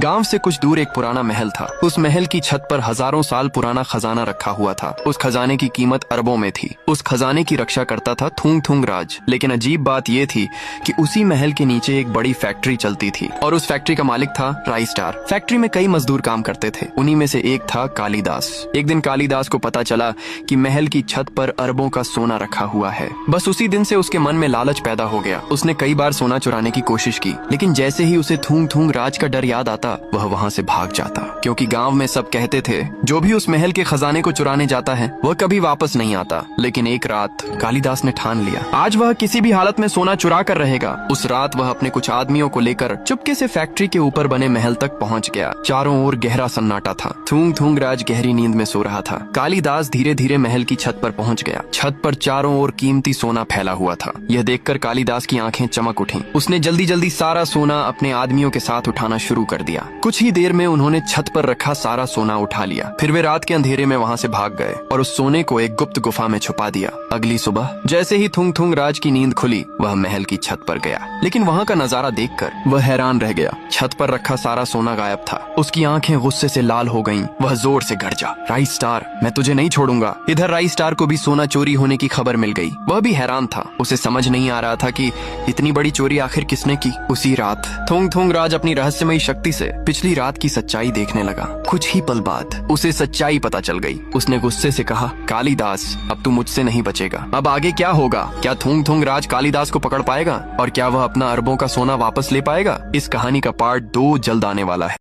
गांव से कुछ दूर एक पुराना महल था। उस महल की छत पर हजारों साल पुराना खजाना रखा हुआ था। उस खजाने की कीमत अरबों में थी। उस खजाने की रक्षा करता था थूंग थूंग राज। लेकिन अजीब बात यह थी कि उसी महल के नीचे एक बड़ी फैक्ट्री चलती थी और उस फैक्ट्री का मालिक था राई स्टार। फैक्ट्री में कई मजदूर काम करते थे। उन्हीं में से एक था कालिदास। एक दिन कालिदास को पता चला कि महल की छत पर अरबों का सोना रखा हुआ है। बस उसी दिन से उसके मन में लालच पैदा हो गया। उसने कई बार सोना चुराने की कोशिश की, लेकिन जैसे ही उसे थूंग थूंग राज का डर याद आता वह वहाँ से भाग जाता, क्योंकि गांव में सब कहते थे जो भी उस महल के खजाने को चुराने जाता है वह कभी वापस नहीं आता। लेकिन एक रात कालिदास ने ठान लिया, आज वह किसी भी हालत में सोना चुरा कर रहेगा। उस रात वह अपने कुछ आदमियों को लेकर चुपके से फैक्ट्री के ऊपर बने महल तक पहुँच गया। चारों ओर गहरा सन्नाटा था। थूंग थूंग राज गहरी नींद में सो रहा था। कालिदास धीरे धीरे महल की छत पर पहुँच गया। छत पर चारों ओर कीमती सोना फैला हुआ था। यह देखकर कालिदास की आंखें चमक उठी। उसने जल्दी जल्दी सारा सोना अपने आदमियों के साथ उठाना शुरू कर दिया। कुछ ही देर में उन्होंने छत पर रखा सारा सोना उठा लिया। फिर वे रात के अंधेरे में वहाँ से भाग गए और उस सोने को एक गुप्त गुफा में छुपा दिया। अगली सुबह जैसे ही थूंग थूंग राज की नींद खुली वह महल की छत पर गया, लेकिन वहाँ का नजारा देखकर वह हैरान रह गया। छत पर रखा सारा सोना गायब था। उसकी आंखें गुस्से से लाल हो गईं। वह जोर से गरजा, राई स्टार, मैं तुझे नहीं छोड़ूंगा। इधर राई स्टार को भी सोना चोरी होने की खबर मिल गई। वह भी हैरान था। उसे समझ नहीं आ रहा था कि इतनी बड़ी चोरी आखिर किसने की। उसी रात थूंग थूंग राज अपनी रहस्यमयी शक्ति से पिछली रात की सच्चाई देखने लगा। कुछ ही पल बाद उसे सच्चाई पता चल गई। उसने गुस्से से कहा, कालिदास, अब तू मुझसे नहीं बचेगा। अब आगे क्या होगा? क्या थूंग थूंग राज कालिदास को पकड़ पाएगा और क्या वह अपना अरबों का सोना वापस ले पाएगा? इस कहानी का पार्ट 2 जल्द आने वाला है।